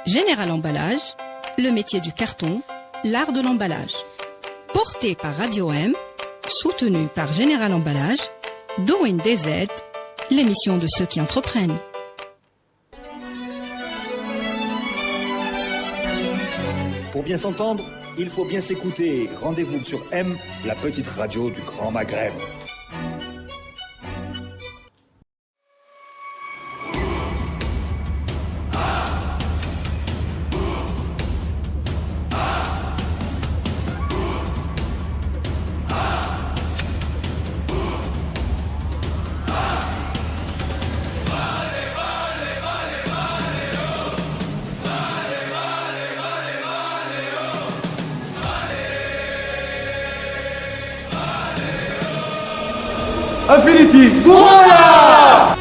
Général Emballage, le métier du carton, l'art de l'emballage. Porté par Radio M, soutenu par Général Emballage, Doing DZ, l'émission de ceux qui entreprennent. Pour bien s'entendre, il faut bien s'écouter. Rendez-vous sur M, la petite radio du Grand Maghreb. Infinity, voilà!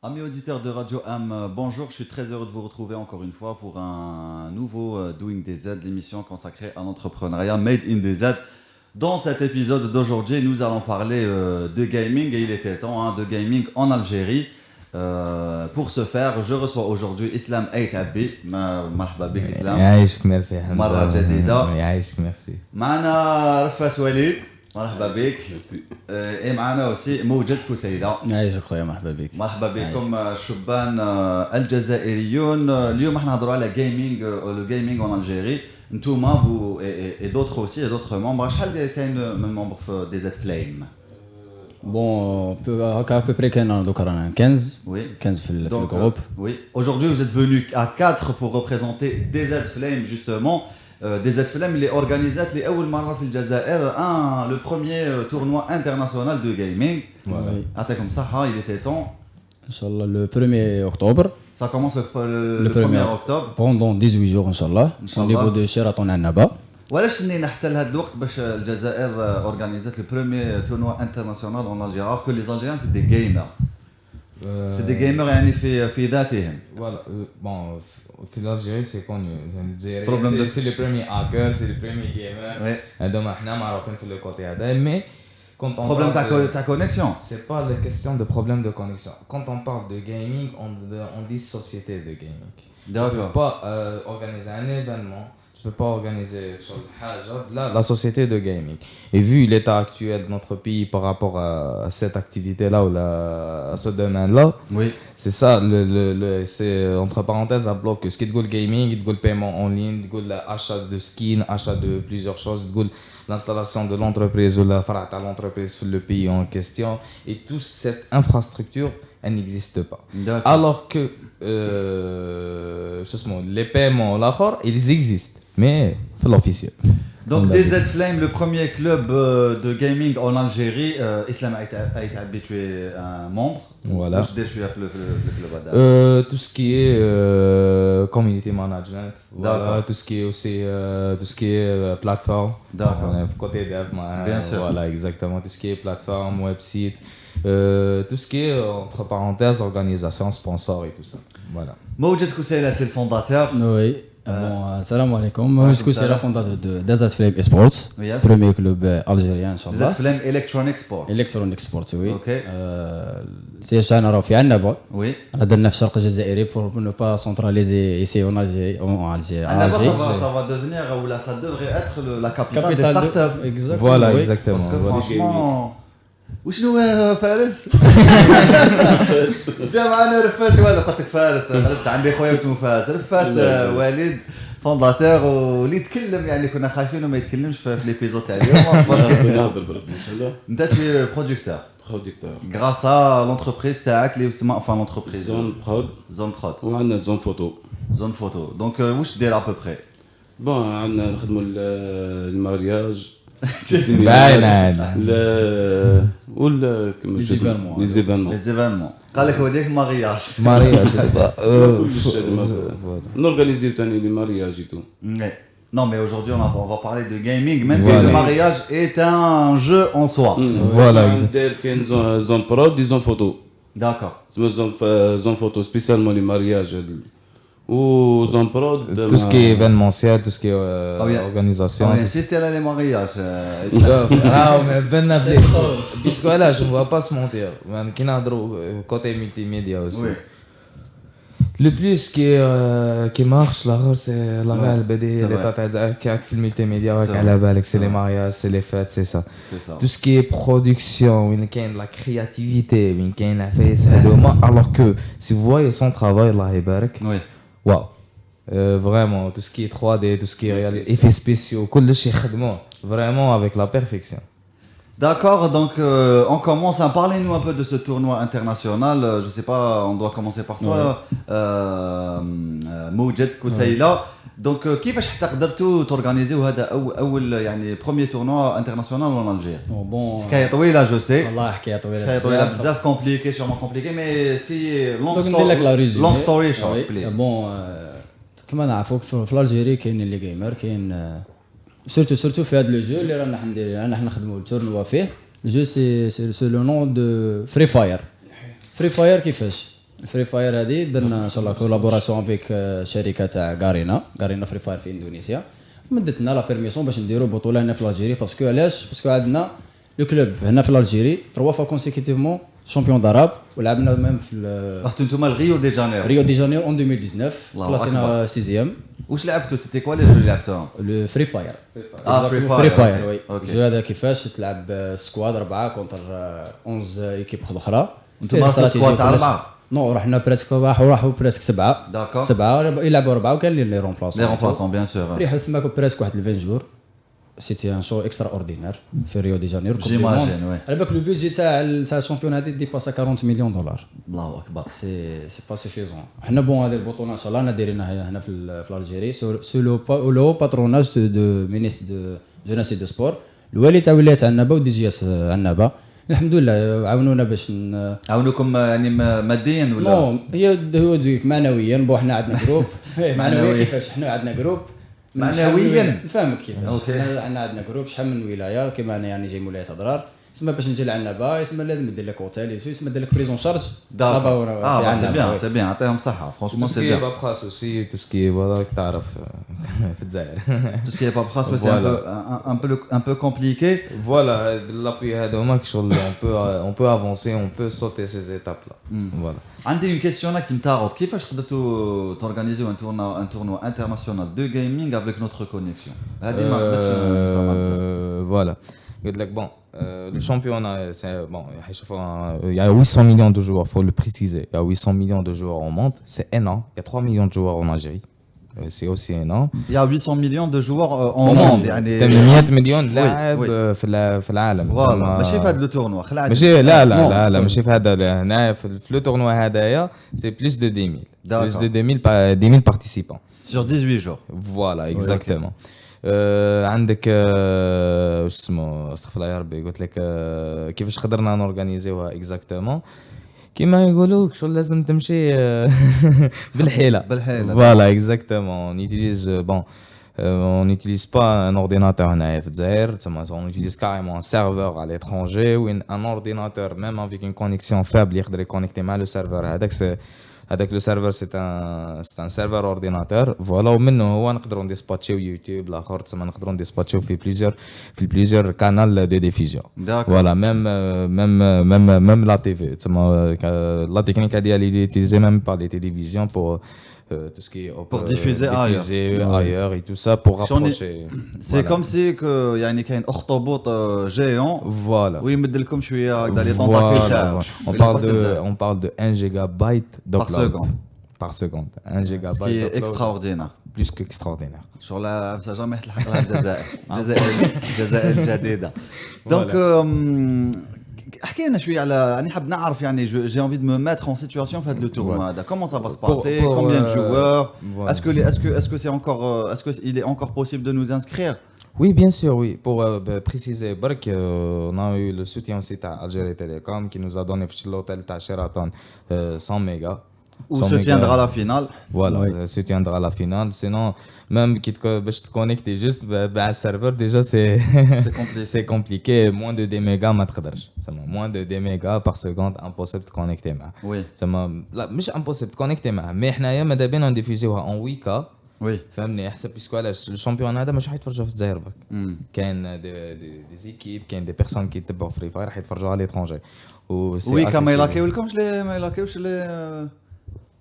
Amis auditeurs de Radio Am, bonjour, je suis très heureux de vous retrouver encore une fois pour un nouveau Doing DZ, l'émission consacrée à l'entrepreneuriat Made in DZ. Dans cet épisode d'aujourd'hui, nous allons parler de gaming et il était temps de gaming en Algérie. Pour ce faire, je reçois aujourd'hui Islam Aitabi. مرحبا بك إسلام. يعيشك ميرسي حمزة. مرة جديدة. يعيشك ميرسي. معنا رفاس وليد. مرحبا بك. معنا aussi موجد كسيدة. يعيشك خويا مرحبا بك. مرحبا بكم الشبان الجزائريون. اليوم احنا نهضروا على جيمنج لو جيمنج en Algérie. نتوما vous et d'autres aussi et d'autres membres. شحال كاين من ممبر في DZ Flame؟ Bon, à peu près كاين دوكا رانا 15. Oui. 15 في الجروب. Oui. Aujourd'hui, vous êtes venus à 4 pour représenter DZ Flame justement. DZ Flame اللي organise لأول مرة في الجزائر le premier tournoi international de gaming. يعطيكم صحة, il était temps. Inch'Allah le 1er octobre. Ça commence le 1er octobre. Pendant 18 jours Inch'Allah. Au niveau de Sheraton Annaba. وعلاش سنينا حتى لهذا الوقت باش الجزائر organise le premier tournoi international en Algérie alors que les Algériens c'est des gamers. C'est des gamers يعني في ذاتهم. Voilà, bon, في l'Algérie c'est connu. C'est le premier hacker, c'est le premier gamer. هذوما احنا معروفين في le côté هذا, mais quand on problème parle ta connexion. C'est pas la question de problème de connexion. Quand on parle de gaming, on dit société de gaming. D'accord. Tu peux pas organiser un événement. Tu peux pas organiser la société de gaming. Et vu l'état actuel de notre pays par rapport à cette activité-là ou à ce domaine-là, oui. C'est ça, c'est entre parenthèses à bloc. Ce qui est le gaming, il le paiement en ligne, l'achat de skins, achat de plusieurs choses, l'installation de l'entreprise ou la frate à l'entreprise sur le pays en question. Et toute cette infrastructure, elle n'existe pas. D'accord. Alors que les paiements, ils existent, mais c'est l'officiel. Donc DZ Flame, le premier club de gaming en Algérie, Islam a été habitué à un membre. Voilà. Club tout ce qui est community management, voilà, tout ce qui est aussi tout ce qui est plateforme. D'accord. Côté dev, bien sûr. Voilà, exactement, tout ce qui est plateforme, website, tout ce qui est entre parenthèses organisation, sponsor et tout ça. Voilà. Moujed Kousseila, c'est le fondateur. Oui. Bon, salam alaikum. Moi, je suis le fondateur de DZ Flame Esports, yes. Premier club algérien, Inch'Allah. DZ Flame Electronic Sports. Electronic Sports, oui. Ok. سيشان راه في عنابة. Oui. درنا في الشرق الجزائري pour ne pas centraliser ici en Algérie. Annaba, ça va devenir, ou là, ça devrait être la capitale des startups. Exactement. Voilà, oui. exactement. Parce que voilà. franchement, وشنو فارس؟ جا معنا رفاس ولا قلت لك فارس غلبت عندي خويا اسمه فارس رفاس وليد فونداتور واللي يتكلم يعني كنا خايفينه ما يتكلمش في ليبيزود تاع اليوم باسكو نهضر بربي ان شاء الله. انت تي برودكتور غراس ا لونتربريز تاعك اللي اسمها فان لونتربريز زون برود وعندنا زون فوتو دونك واش دير ابوبري بون عندنا نخدموا المارياج باين لا ولا كما لي زيفينمون قال لك هو ديك مارياج نورغانيزيو ثاني لي مارياج ايتو. Non, mais aujourd'hui, on va parler de gaming, même si le mariage est un jeu en soi. Voilà. Il y a zone prod, des zones photo. D'accord. C'est zone photo, spécialement les mariages. Ou zone prod. Tout ce qui est événementiel, tout ce qui est organisation. Oui, si c'était là les mariages. Ah, mais ben appelé. Puisque là, je ne vais pas se mentir. Qui n'a côté multimédia aussi. Oui. Le plus qui marche là c'est la réelle BD l'état تاع في الملتيميديا راك على بالك c'est les mariages c'est les fêtes c'est ça tout ce qui est production وين كاين la créativité وين كاين العفايس هذوما alors que si vous voyez son travail الله يبارك واو vraiment tout ce qui est 3D tout ce qui est effets spéciaux كلش يخدموه vraiment avec la perfection. D'accord, donc on commence à parler-nous un peu de ce tournoi international. Je sais pas, on doit commencer par toi, Moujed Koussaïla. Donc, كيفاش حتى قدرتوا تورغانيزيو هذا أول يعني premier tournoi international en Algérie? Bon. حكاية طويلة je sais. والله حكاية طويلة. حكاية طويلة بزاف compliqué, sûrement compliqué, mais si long story short, please. Bon, كما نعرفوك في الجزائر كاين لي جيمر كاين سورتو في هذا لو جو اللي رانا نخدموا التورنوا فيه لو جو سي لو نون دو فري فاير كيفاش الفري فاير هذه درنا ان شاء الله كولابوراسيون فيك شركه تاع غارينا فري فاير في اندونيسيا مدتنا لا بيرميسيون باش نديروا بطوله هنا في الجزائر باسكو علاش باسكو عندنا لو كلوب هنا في الجزائر 3 فوا كونسيكوتيفمون شامبيون داراب ولعبنا ميم في رحتوا انتم لريو دي جانيرو اون 2019 كلاسينا 6 واش لعبتوا سيتي كوا اللي لعبتوهم لو فري فاير فري فاير وي الجو هذا كيفاش تلعب سكواد 4 كونتر 11 ايكيب اخرى انتم سكواد تاع 4 نو رحنا بريسك راحوا بريسك 7 يلعبوا 4 وكان لي رومبلاسون بيان سور ريحوا ثماك بريسك واحد 20 جور سيتي ان شو اكسترا اوردينير في ريو دي جانيرو جيماجين وي على بالك لو بودجي تاع الشامبيون هذه ديباسا 40 مليون دولار الله اكبر سي با سوفيزون حنا بون هذه البطوله ان شاء الله دايرينها هنا في الجزائر سو لو باتروناج دو مينيستر دو جوناس دو سبور الوالي تاع ولايه عنابه ودي جي اس عنابه الحمد لله عاونونا باش عاونوكم يعني ماديا ولا نو هو ديك معنويا بو حنا عندنا جروب معنويا كيفاش حنا عندنا جروب معنويا نفهمك كيفاش حنا عندنا جروب شحال من ولايه كيما انا يعني جاي من ولايه اضرار يسمى باش نجي لعنابه يسمى لازم ندير لك اوتيل يسمى ندير لك بريزون شارج دابا سي بيان عطيهم صحه فرونشمون سي بيان بابخاس اوسي تو سكي فوالا تعرف في الجزائر تو سكي بابخاس سي un peu compliqué فوالا بالابي هذا هما شغل on peut avancer on peut sauter ces étapes là voilà. عندي une question qui me taraude كيفاش قدرتوا تورغانيزيو un tournoi international de gaming avec notre connexion هذه ما voilà bon, le championnat, bon, il y a 800 millions de joueurs, il faut le préciser. Il y a 800 millions de joueurs en monde, c'est énorme. Il y a 3 millions de joueurs en Algérie, c'est aussi énorme. Il y a 800 millions de joueurs en monde. يعني 800 مليون لاعب في العالم. ماشي في هذا التورنوا. ماشي لا ماشي في هذا هنا في لو تورنوا هذايا c'est plus de 10 000. Plus de 10 000 participants. Sur 18 jours. Voilà, exactement. عندك واش اسمه استغفر الله يا ربي قلت لك كيفاش قدرنا نورغانيزيوها اكزاكتومون كيما يقولوا شو لازم تمشي بالحيله فوالا اكزاكتومون نيتيليز بون on n'utilise pas un ordinateur هنايا في الجزائر on utilise carrément un serveur à l'étranger ou un ordinateur même avec une connexion faible يقدر يكونيكتي مع لو سيرفر هذاك لو سيرفر سي ان سيرفر اورديناتور فوالا ومنه هو نقدروا نديسباتشيو يوتيوب الاخر تسمى نقدروا نديسباتشيو في بليزيور كانال دو ديفيزيون فوالا ميم لا تي في تسمى لا تكنيك هذه اللي يوتيليزي ميم با لي تيليفزيون tout ce qui est Pour diffuser ailleurs et tout ça pour rapprocher. C'est comme si que يعني كاين اخطبوط géant. Voilà. ويمد لكم شويه هكذا لي طونطاكل تاعو. On parle de 1 gigabyte d'upload par seconde. 1 gigabyte qui est extraordinaire. Plus qu'extraordinaire. Sur la ça jamais تلحق لها الجزائر الجديده. Donc حكينا شويه على يعني حاب نعرف يعني j'ai envie de me mettre en situation في هذا le tournoi هذا. Comment ça va se passer? Combien de joueurs? Est-ce que c'est encore est-ce que il est encore possible de nous inscrire? Oui, bien sûr, oui. Pour préciser, on a eu le soutien aussi à Algérie Télécom qui nous a donné l'hôtel à Sheraton 100 mégas. Où se tiendra la finale. Voilà, se tiendra la finale. Sinon, même si tu te connectes juste à un serveur, déjà c'est compliqué. Moins de 10 mégas, moins de 10 mégas par seconde, impossible de connecter. Oui. مش impossible de connecter. Mais احنا دابا نديفيزيوها en 8K. Oui. فهمني حسب بيسكو علاش الشامبيون هذا مش راح يتفرجوا في الجزائر برك. كاين دي زيكيب كاين دي بيرسون كي يتبعوا فري فاير راح يتفرجوا على ليترونجي. وي كما يلاكيولكمش ما يلاكيوش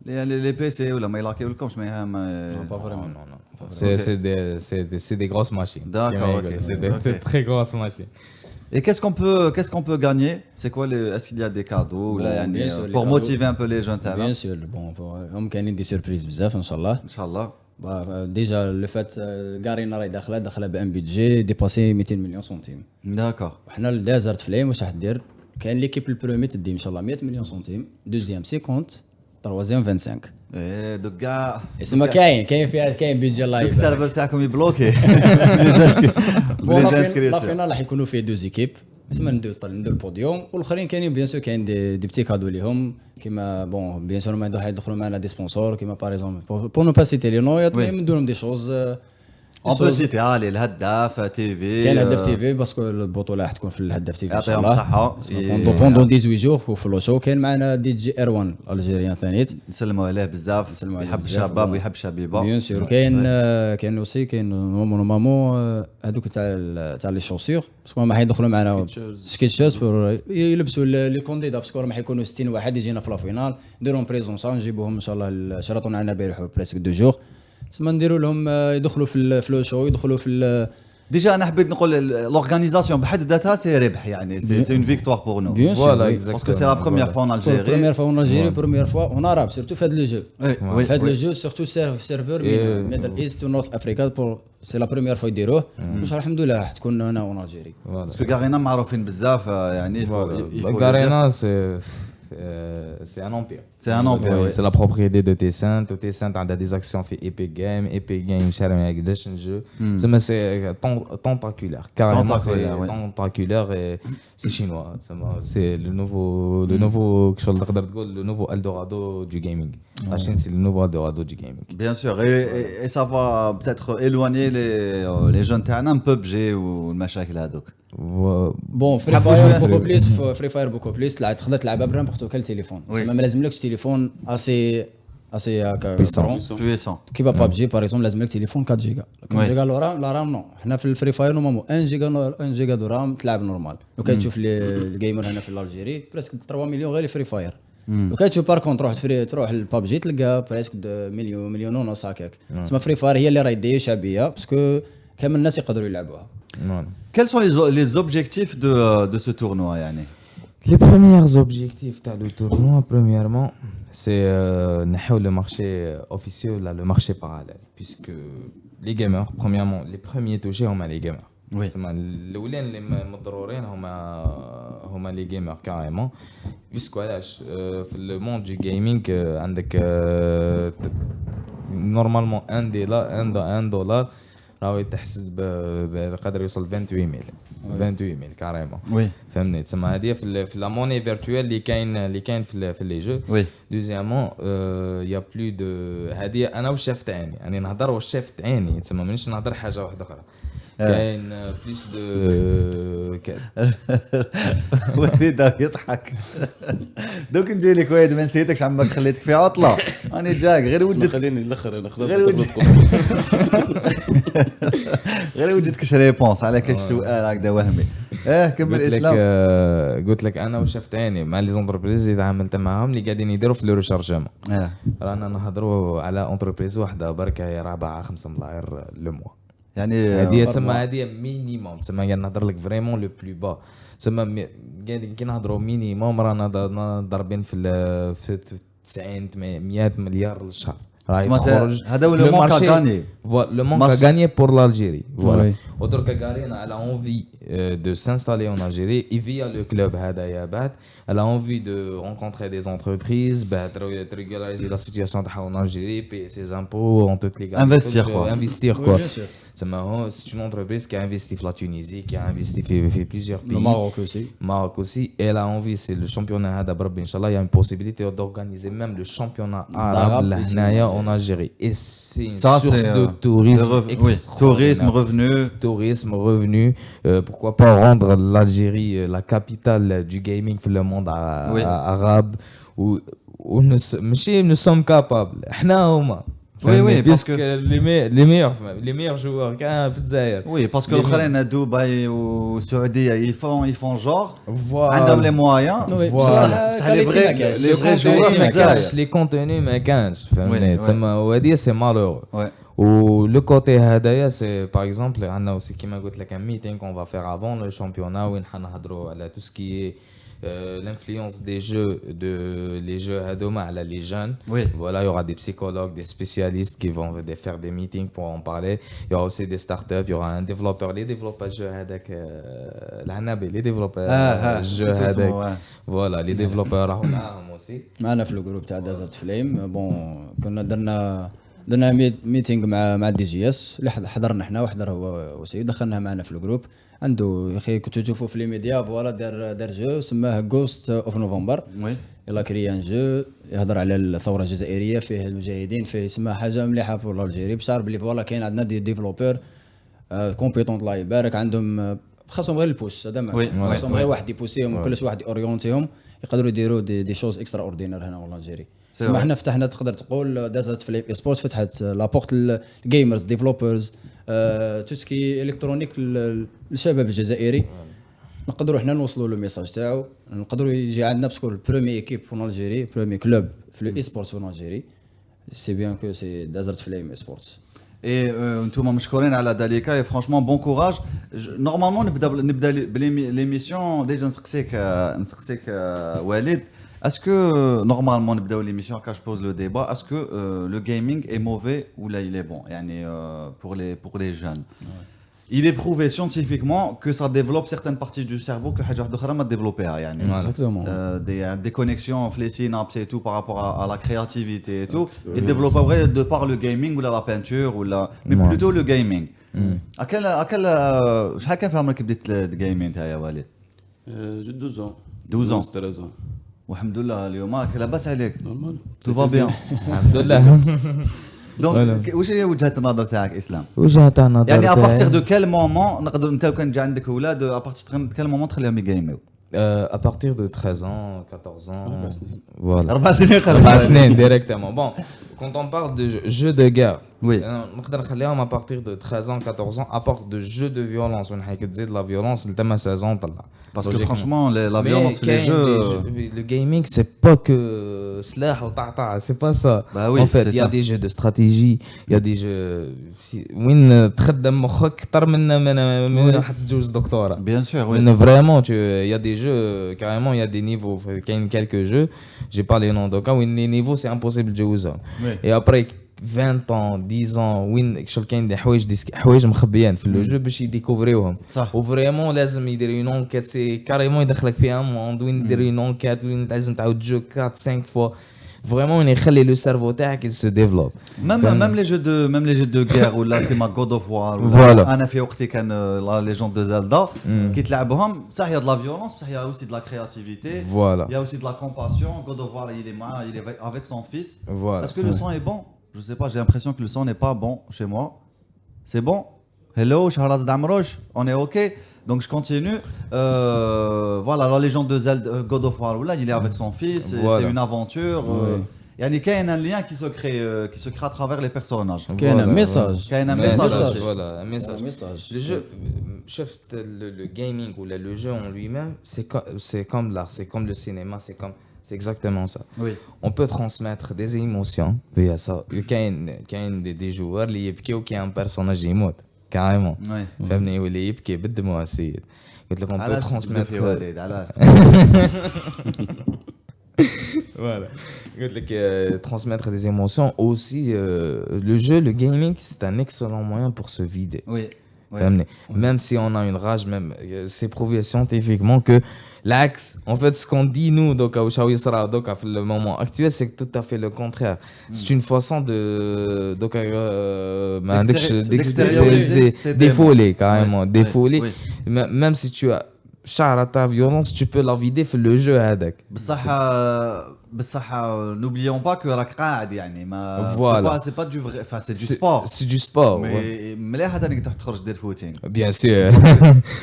les PC ولا ما يلاكيولكمش ما Pas vraiment. Non. C'est des grosses machines. D'accord, ok. C'est des très grosses machines. Et qu'est-ce qu'on peut gagner? C'est quoi est-ce qu'il y a des cadeaux ou là, bien sûr, pour les motiver un peu les jeunes talents? Bien sûr, bon, هم كاينين دي سيربريز بزاف ان شاء الله. Inch'Allah. ديجا لو فات كارينا راهي داخله بان بيدجي ديباسي 200 مليون سنتيم. D'accord. وحنا الدازرت فليم واش راح دير؟ كاين ليكيب البرومي تدي ان شاء الله 100 مليون سنتيم، دوزيام 50، تروازيام 25. ايه دوك كاع اسمها كاين فيها بيدجي الله دوك يبارك. السيرفر تاعكم يبلوكي. لا فينال راح يكونوا فيه دو زيكيب. اسمها ندير البوديوم والاخرين كاينين بيان سور كاين دي بتي كادو ليهم كيما بون بيان سور ما يدخلوا معنا دي سبونسور كيما باغ اكزومبل بور نو با سيتي لي نو ندير لهم دي شوز اون بو سيتي علي الهداف تي في كاين الهداف تي في باسكو البطوله راح تكون في الهداف تي في ان شاء يعطيهم الله الصحه بوندون 18 جور في لو شو كاين معنا دي جي ار 1 الجيريان ثاني نسلموا عليه بزاف يحب الشباب ويحب شبيبه بيان سور كاين اوسي كاين نورمالمون هذوك تاع لي شوسور باسكو ما حيدخلوا معنا سكيتشرز يلبسوا لي كونديدا باسكو راح يكونوا 60 واحد يجينا في لا فينال نديرهم بريزونس نجيبوهم ان شاء الله شرطوا عندنا بارح بريسك 2 جور تسمى نديروا لهم يدخلوا في لو شو يدخلوا في ديجا انا حبيت نقول لورغانيزاسيون بحد ذاتها سي ربح يعني سي اون فيكتوار بور نو فوالا باسكو سي لا بروميير فوا ان الجيري بروميير فوا ان الجيري بروميير فوا اون عرب سيرتو في هذا لو جو في هذا لو جو سيرتو سيرفور ميدل ايست و نورث افريكا بور سي لا بروميير فوا يديروه ان شاء الله الحمد لله راح تكون هنا اون الجيري باسكو كارينا معروفين بزاف يعني كارينا c'est un empire. C'est un empire, oui. C'est la propriété de Tencent. Tencent a des actions fait Epic Games. Epic Games, c'est un jeu. C'est tentaculaire. Carrément, c'est tentaculaire et c'est chinois. C'est le nouveau Eldorado du gaming. La Chine, c'est le nouveau Eldorado du gaming. Bien sûr. Et ça va peut-être éloigner les jeunes تاعنا un peu PUBG والمشاكل هذوك. بون فري فاير بوكو بليس فري فاير بوكو بليس تقدر تلعبها بنيمبورت كال تليفون ما لازملكش تليفون اسي هكا بويسون كيما بابجي باغ اكزومبل لازملك تليفون 4 جيجا 4 جيجا لا رام نو حنا في الفري فاير نورمالمون 1 جيجا دو رام تلعب نورمال لو كان تشوف الجيمر هنا في الجيري بريسك 3 مليون غير فري فاير لو كان تشوف بار كونت تروح للبابجي تلقى بريسك مليون ونص هكاك تسمى فري فاير هي اللي راهي دايره شعبيه باسكو كامل الناس يقدروا يلعبوها. Quels sont les objectifs de ce tournoi yani? Les premiers objectifs du tournoi, premièrement, c'est le marché officiel, le marché parallèle. Puisque les gamers, premièrement, les premiers touchés, on a les gamers. Oui. Les مضرورين هما les gamers carrément. Puisque le monde du gaming, normalement $1 راهو يتحسب بقدر يوصل 28000 كاريمون وي فهمني تسمى هذه في لا موني فيرتوال اللي كاين في لي جو وي دوزيامون يا بلو دو هذه انا والشيف تاعي يعني نهضر والشيف تاعي تسمى مانيش نهضر حاجه واحده اخرى كاين بليس دو وليد يضحك دوك نجي لك واحد ما نسيتكش عمك خليتك في عطله راني جاك غير وجدت خليني الاخر انا غير خذت وجدت غير وجدتكش ريبونس على كاش سؤال هكذا وهمي كمل اسلام. قلت لك انا وشفتاني مع لي زونتربريز اللي تعاملت معاهم اللي قاعدين يديروا في لو ريشارجمون. رانا نهضروا على انتربريز واحده بركه هي 4-5 ملاير لو موا. يعني هذه تسمى هذه مينيموم تسمى قاعد نهضر لك فريمون لو بلو با تسمى قاعدين كي نهضروا مينيموم رانا ضاربين في 90 100 مليار للشهر. هذا هو لو مونك غاني le manque à gagner pour l'Algérie. Voilà. ودرك Garena elle a envie de s'installer en Algérie et via le club هذايا بعد elle a envie de rencontrer des entreprises بعد régulariser la situation en Algérie, payer ses impôts en toute légalité. Investir quoi. C'est une entreprise qui a investi dans la Tunisie, qui a investi dans plusieurs pays. Le Maroc aussi. Et elle a envie, c'est le championnat d'Arab, Inch'Allah, il y a une possibilité d'organiser même le championnat arabe en Algérie. Et c'est une source de tourisme. Oui, tourisme, revenu. Pourquoi pas rendre l'Algérie la capitale du gaming dans le monde arabe où nous sommes capables. Oui, parce que les meilleurs joueurs كاين في الجزائر. Oui, parce que الاخرين دبي والسعوديه يفون جور عندهم لي مويان. بصح لي فري جوار ما كانش لي كونتوني ما كانش فهمتني تسمى وهذه سي مالور. ولو كوتي هذايا سي باغ اكزومبل عندنا اوسي كيما قلت لك ان ميتينغ كون فا فير افون لو شامبيونا وين حنهضروا على تو سكي l'influence des jeux les jeux Hadoma à les jeunes. Oui. Voilà, il y aura des psychologues, des spécialistes qui vont faire des meetings pour en parler. Il y aura aussi des startups, il y aura un développeur, les développeurs jeux Hadak les développeurs jeux Hadak. Voilà, les développeurs راهم aussi. معنا في الجروب تاع دازرت فليم بون كنا درنا ميتينغ مع دي جي اس اللي حضرنا احنا وحضر هو وسيد دخلناه معنا في الجروب. عنده يا اخي كنتو تشوفوا في لي ميديا فوالا دار جو سماه غوست اوف نوفمبر. وي يلا كريان جو يهضر على الثوره الجزائريه فيه المجاهدين فيه سماه حاجه مليحه بور الجزائر بشار بلي فوالا كاين عندنا دي ديفلوبور كومبيتونت الله يبارك عندهم خاصهم غير البوش هذا خاصهم غير واحد يبوسيهم وكلش واحد اورينتيهم يقدروا يديروا دي شوز اكسترا اوردينير هنا والله الجزائري. سما حنا فتحنا تقدر تقول دازت في الاي سبورت فتحت لابورت الجيمرز ديفلوبرز توسكي الكترونيك للشباب الجزائري. نقدروا حنا نوصلوا له الميساج تاعو نقدروا يجي عندنا باسكو البرومي ايكيب في الجزائر برومي كلوب في الاي سبورت في الجزائر سي بيان كو سي دازرت فليم اي سبورت. اي انتم مشكورين على ذلك اي فرانشمون بون كوراج. نورمالمون نبدا ليميسيون ديجا نسقسيك والد. Est-ce que normalement نبداو l'émission quand je pose le débat est-ce que le gaming est mauvais ou là il est bon يعني pour les jeunes. Il est prouvé scientifiquement que ça développe certaines parties du cerveau que حاجه واحده اخرى ما ديفلوبيها يعني des connexions في les synapses et tout par rapport à la créativité et tout il développe vrai de par le gaming ou la peinture ou la mais plutôt le gaming. اكل شحال كان فهمك بديت الجيمين تاعي يا والد؟ 12 ans 13 ans. والحمد لله اليوم لاباس عليك تو فا بيان الحمد لله. دونك واش هي وجهه النظر تاعك اسلام؟ وجهه النظر يعني ابارتيغ دو كال مومون نقدر انت كان جا عندك اولاد ابارتيغ دو كال مومون تخليهم يجيميو؟ à partir de 13 ans 14 ans voilà 4 سنين directement. Bon, quand on parle de jeux de guerre oui نقدر نخليهم à partir de 13 ans 14 ans à part de jeux de violence وين حيك تزيد la violence لتما 16 ans طلع. Parce que franchement la violence في les jeux le gaming c'est pas que سلاح وطعطع c'est pas ça. Bah oui, en fait il y a des jeux de stratégie il y a des jeux وين تخدم مخك اكثر من واحد تجوز دكتوره. Bien sûr oui. Vraiment il y a des jeux carrément il y a des niveaux il y a quelques jeux j'ai pas les noms donc وين les niveaux c'est impossible de jouer. Et après 20 ans 10 ans وين شغل كاين دي حوايج مخبيين في اللوجو باش يديكوفريوهم وفريمون لازم يدير اون انكيت سي كاريمون يدخلك فيها موند وين يدير اون انكيت وين لازم تعاود جو 4 5 فوا فريمون يخلي لو سيرفو تاعك يسو ديفلوب même les jeux de guerre ولا كيما God of War ولا انا في وقتي كان لا ليجوند دو زلدا كي تلعبهم صح يا de la violence صح يا aussi de la créativité voilà il y a aussi de la compassion. God of War il est avec son fils. Voilà. Est-ce que le son est bon? Je sais pas, j'ai l'impression que le son n'est pas bon chez moi. C'est bon? Hello, Shahrazad Amrouche, on est OK. Donc je continue. Voilà, la légende de Zelda, God of War, là, il est avec son fils, Voilà. c'est une aventure. Il y a un lien qui se crée à travers les personnages. كاين ان ميساج Il y a un message. message. Voilà, un message. ميساج Le jeu, chef, le gaming ou le jeu en lui-même, c'est comme l'art, c'est comme le cinéma, c'est exactement ça. Oui. On peut transmettre des émotions via ça. Il y a des joueurs qui يبكيوا qui un personnage يموت carrément. Oui. فهمني واللي يبكي بالدموع السيد. قلت لك on peut علاش تبدا في transmettre. وليد علاش Voilà. قلت لك transmettre des émotions aussi. Le jeu, le gaming, c'est un excellent moyen pour se vider. Oui. Oui. فهمني. Même si on a une rage, même c'est prouvé scientifiquement que l'axe, en fait, ce qu'on dit nous, donc au Shawissra, donc à le moment actuel, c'est tout à fait le contraire. C'est une façon de donc d'extérioriser ses défouler démons. carrément, Oui, défouler. oui. Même si tu as char à ta violence, tu peux la vider dans le jeu هذاك. بصح n'oublions pas que راك قاعد يعني ما Voilà. c'est pas du vrai, enfin c'est du sport. C'est du sport. Ouais. Mais مليح هذا انك تخرج دير فوتينغ. Bien sûr.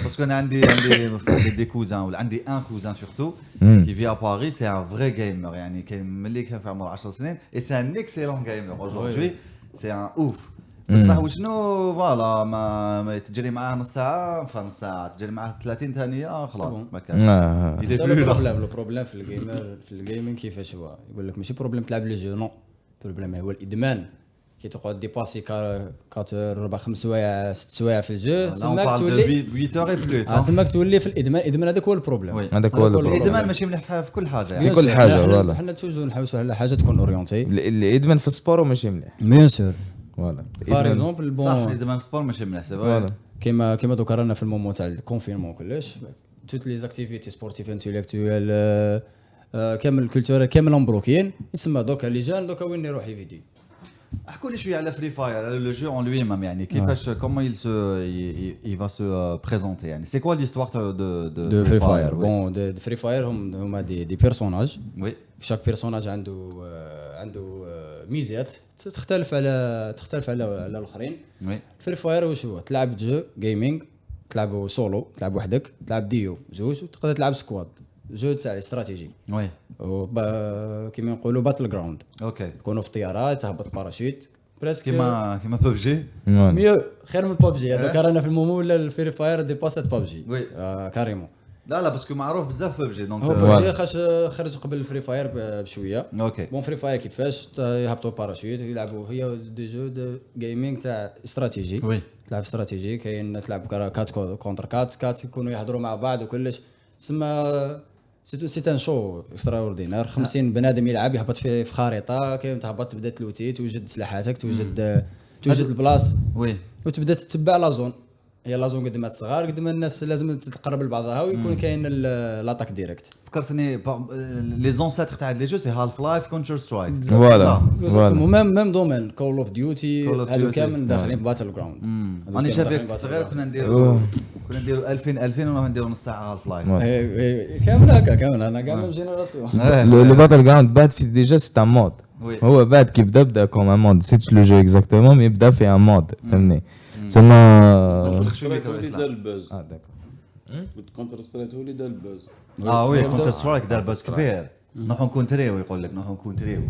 Parce qu'on a des cousins ou عندي un cousin surtout qui vit à Paris, c'est un vrai gamer يعني كان ملي كان في عمره 10 سنين et c'est un excellent gamer aujourd'hui. C'est un ouf. بصح وشنو فوالا ما تجري معاه نص ساعه نص ساعه تجري معاه 30 ثانيه خلاص ما كانش. Il est سي plus là. البروبليم البروبليم في الجيمر في الجيمنج كيفاش هو يقول لك ماشي بروبليم تلعب لي جو نو البروبليم هو الادمان كي تقعد ديباسي 4 5 سوايع 6 سوايع في الجو Là on ثماك parle تولي de 8 heures et plus. hein. ثماك تولي في الادمان الادمان هذاك هو البروبليم Oui. هذاك هو البروبليم. الادمان ماشي مليح في كل حاجه يعني. في كل حاجة، فوالا. حنا توجور نحوسوا على حاجه تكون اورينتي اللي يدمن في السبور ماشي مليح. بيان سور فوالا. باغ اكزومبل صح بون الادمان في السبور ماشي مليح سي فوالا. كيما دوكا رانا في المومون تاع الكونفينمون وكلش توت لي زاكتيفيتي سبورتيف انتيليكتويال كامل الكولتور كامل مبروكين يسمى دوكا لي جان دوكا وين يروح يفيدي. احكوا لي شويه على فري فاير le jeu en lui-même يعني كيفاش comment il va se présenter يعني c'est quoi l'histoire de Free Fire بون دو فري فاير هما دي بيرسوناج oui شاك بيرسوناج عنده ميزات تختلف على الاخرين. oui فري فاير واش هو تلعب جو جيمنج تلعبوا سولو تلعب وحدك تلعب ديو زوج وتقدر تلعب سكواد جو تاع استراتيجي oui كيما نقولوا باتل جراوند اوكي تكونوا في طيارات تهبط باراشوت بريسك كيما ببجي ميو خير من بابجي هذاك رانا في المومو ولا الفري فاير ديباسات بابجي وي. كاريمون لا باسكو معروف بزاف ببجي دونك هو بابجي خاش خرج قبل الفري فاير بشويه اوكي بون فري فاير كيفاش يهبطوا باراشوت يلعبوا هي دي جو دو جيمنج تاع استراتيجي وي تلعب استراتيجي كاين تلعب 4 كونتر 4 يكونوا يهضروا مع بعض وكلش تسمى سي ان شو اكستراوردينير 50 بنادم يلعب يهبط في خريطه كاين تهبط تبدا تلوتي توجد سلاحاتك توجد البلاص وي وتبدا تتبع لا زون هي لا زون قد ما تصغر قد ما الناس لازم تتقرب لبعضها ويكون كاين لاطاك ديريكت فكرتني لي زونسيتر تاع لي جو سي هالف لايف كونتر سترايك فوالا. ميم دومين كول اوف ديوتي هادو كامل داخلين في باتل جراوند راني شايفك صغير كنا نديروا 2000 ونروح نديروا نص ساعه هالف لايف كامل هكا كامل انا كاع ميم جينيراسيون Le Battle Ground بعد déjà c'est un mode. Oui. هو بعد كي بدا comme un mode c'est le jeu exactement mais بدا في un mode فهمني. سما سترايك هو اللي دار الباز داكور. كونتر سترايك هو اللي دار الباز وي كونتر سترايك دار باس كبير نروحوا نكونتريو يقول لك نروحوا نكونتريو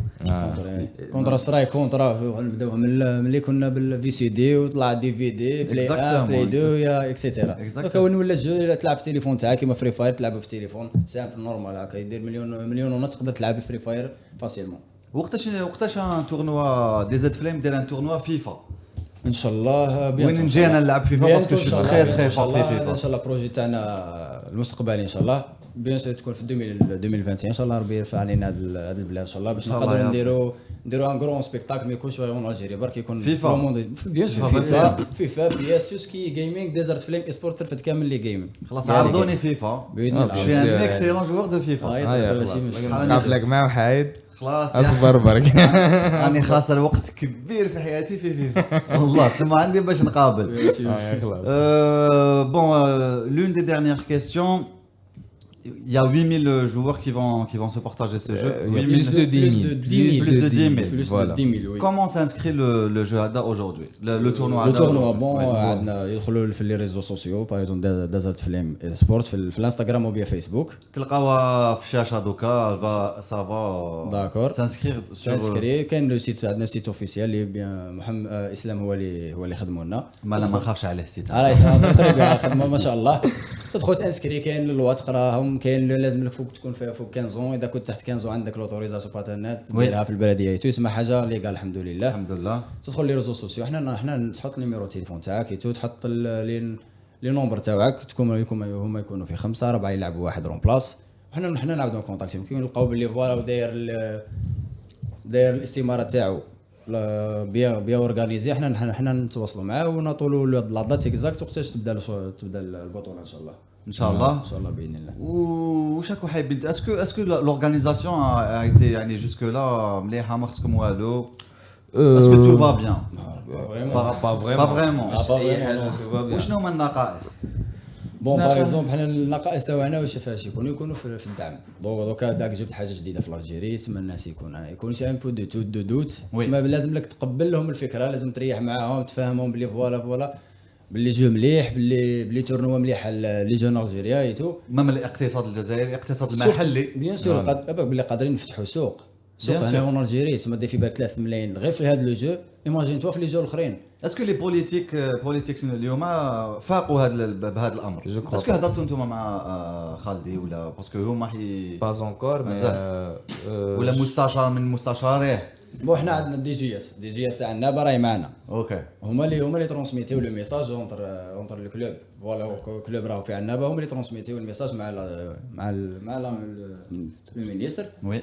كونترا سترايك كونترا نبداوها من ملي كنا بالفي سي دي وطلع دي في دي بلاي 1 بلاي 2 يا اكسيتيرا دونك وين ولا الجو تلعب في التليفون تاعك كيما فري فاير تلعب في التليفون سامبل نورمال هكا يدير مليون ونص تقدر تلعب فري فاير فاسيلمون. وقتاش ان تورنوا دي زد فليم دير ان تورنوا فيفا ان شاء الله بيان وين نجي انا نلعب فيفا باسكو شو خير فور فيفا ان شاء الله بروجي تاعنا المستقبلي ان شاء الله بيان سور تكون في 2021 ان شاء الله ربي يرفع علينا هذا البلاد ان شاء الله باش نقدروا نديروا ان غرون سبيكتاكل ما يكونش اون الجيري برك يكون فيفا بيان سور فيفا بي اس تو سكي جيمنج ديزرت فليم اي سبورت ترفد كامل لي جيمنج خلاص عرضوني فيفا باذن جو الله. سي ان اكسيلون جوور دو فيفا نلعب لك معاه وحايد خلاص اصبر برك. راني خاسر وقت كبير في حياتي في فيفا والله تسمى عندي باش نقابل خلاص. bon l'une des dernières questions Il y a 8000 joueurs qui vont se partager ce jeu. Plus de 10 000. Plus de 10 000. Plus Voilà. de 10 000 oui. Comment s'inscrit le jeu ADA aujourd'hui? Le tournoi لو ADA تورنوا aujourd'hui. بون Ouais. عندنا يدخلوا في لي ريزو سوسيو باغ اكزومبل دازات فليم سبورت في الانستغرام وبيا فيسبوك تلقاوها في الشاشه دوكا سافا داكور سانسكرير تنسكري كاين لو سيت عندنا سيت اوفيسيال اللي بيان محمد اسلام هو اللي خدموا لنا ما نخافش عليه السيت على طريقه خدمه ما شاء الله تدخل تنسكري كاين اللغات تقراهم كاين لازم لك فوق تكون فوق 15 اذا كنت تحت 15 عندك لوتوريزاسيون باترنات ديرها في البلديه يسمى حاجه ليغال الحمد لله الحمد لله. تدخل لي ريزو سوسيو حنا تحط النيميرو التليفون تاعك تحط لي نومبر تاعك هما يكونوا في 5 4 يلعبوا واحد رون بلاس حنا نعاودوا كونتاكتيهم كي نلقاو باللي فوالا داير الاستماره تاعو بيان اورغانيزي حنا نتواصلوا معاه ونعطوا له لا دات اكزاكت وقتاش تبدا البطوله ان شاء الله ان شاء الله. ان شاء الله باذن الله. واش راكم حابين اسكو لورغانيزاسيون ا ايتي يعني جوسك لا مليحه ما خصكم والو؟ اسكو تو فا بيان؟ Pas با فريمون. أي حاجة tout va bien. وشنو هما النقائص؟ بون باغ اكزومبل حنا النقائص تاعنا واش فاش يكونوا في الدعم دوكا داك جبت حاجه جديده في الجيري سما الناس يكون شي ان بو دو دوت سما لازم لك تقبل لهم الفكره لازم تريح معاهم تفهمهم بلي فوالا باللي جو مليح باللي تورنوا مليح لي جون الجيريا ايتو مام الاقتصاد الجزائري الاقتصاد المحلي بيان سور باللي قادرين نفتحوا سوق هنا هون الجيري تسمى دي في بالك 3 ملايين غير في هذا لو جو ايماجين توا في لي جو الاخرين اسكو لي بوليتيكس اليوم فاقوا بهذا الامر؟ اسكو هضرتوا انتم مع خالدي ولا باسكو هما Pas encore, mais ولا مستشار من مستشاريه؟ بون حنا عندنا دي جي اس عندنا راهي معنا اوكي. هما اللي ترونسميتيو لو ميساج اونتر لو كلوب فوالا كلوب راهو في عنابه هما اللي ترونسميتيو الميساج مع لو مينيستر وي.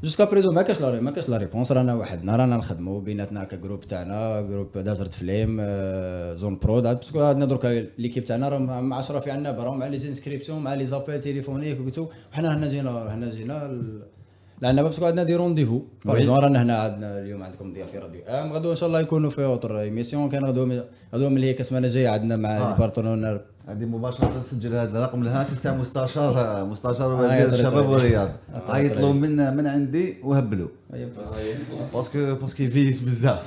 جوسكا بريزو ما كاش لا ريبونس رانا وحدنا رانا نخدموا بيناتنا كجروب تاعنا جروب دازرت فليم زون برو باسكو عندنا دركا ليكيب تاعنا راهم مع 10 في عنابه راهم مع لي زانسكريبسيون مع لي زابيل تليفونيك وكتو وحنا هنا جينا لان باسكو عندنا دي رونديفو رانا هنا عندنا اليوم عندكم ضياف في راديو غدوه ان شاء الله يكونوا في اوتر ايميسيون كان غدوه من هي السمانه الجايه عندنا مع البارتنر هذه مباشره تسجل هذا رقم الهاتف تاع مستشار وزير الشباب والرياض عيط له من عندي وهبلوا باسكو فيس بزاف.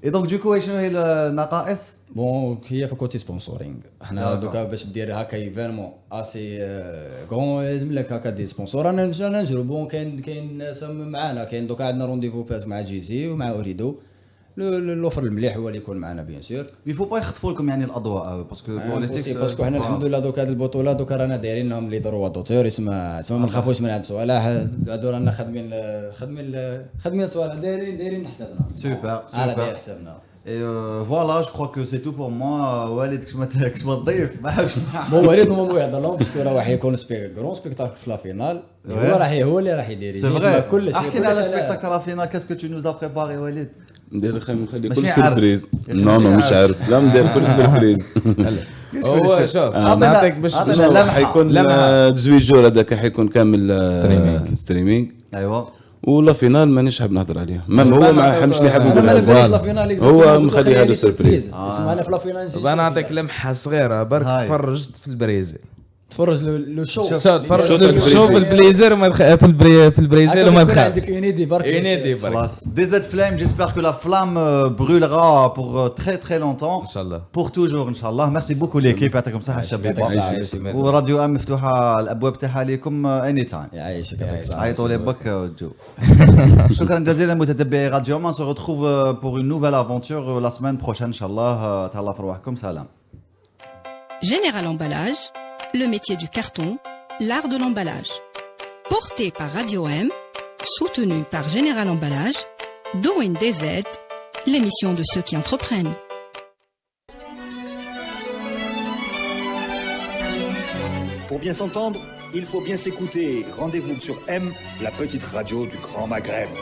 اي دونك دوكو شنو هي النقائص؟ بون هي في كوتي سبونسورينغ حنا دوكا باش دير هكا ايفينمون اسي كون لازم لك هكا دي سبونسور انا نجربوا كاين ناس معانا كاين دوكا عندنا رونديفو مع جيزي ومع اوريدو الاوفر المليح هو اللي يكون معنا بيان سور يفو با يخطفوا لكم يعني الاضواء باسكو بوليتيكس باسكو حنا الحمد لله دوكا هذه البطوله دوكا رانا دايرين لهم لي دروا دوتور اسمها ما نخافوش من هاد السؤال هادو رانا خادمين سؤال دايرين حسابنا سوبر على داير حسابنا. Et voilà, je crois que c'est tout pour moi. Walid, كش ما تضيف ما حبش. بون وليد هو يهضر لهم باسكو راه راح يكون كرون سبيكتاكل في لا فينال هو اللي راح يدير يسمى كل شيء. احكي لنا على سبيكتاكل لا فينال كاسكو تو نوز بريباري وليد؟ ندير نخلي ماشي كل عرس. سيربريز نو مش عرس لا ندير كل سيربريز هو شوف نعطيك باش حيكون 18 جور هذاك حيكون كامل ستريمينغ ايوا ولا فينال مانيش حاب نهضر عليها مام هو ما حبش اللي حاب انا ما نقول نبغيش لا فينال هو مخلي هذا سيربريز اسمع انا في لا فينال نجي انا نعطيك لمحه صغيره برك تفرجت في البرازيل تفرج لو شو تفرج شوف البليزر في البرازيل وما دخل عندك يونيدي برك خلاص ديزاد فلام جيسبر كو لا فلام برولera pour très très longtemps ان شاء الله pour toujours ان شاء الله. ميرسي بوكو ليكيب يعطيكم الصحه الشباب وراديو ام مفتوحه الابواب تاعها لكم اني تايم. يعيشك يعطيك الصحه عيطوا لي بك وتجو. شكرا جزيلا متتبعي راديو ام. On se retrouve pour une nouvelle aventure la semaine prochaine ان شاء الله. تهلاو في رواحكم. سلام. Général Emballage, le métier du carton, l'art de l'emballage. Porté par Radio M, soutenu par Général Emballage, Doing DZ, l'émission de ceux qui entreprennent. Pour bien s'entendre, il faut bien s'écouter. Rendez-vous sur M, la petite radio du Grand Maghreb.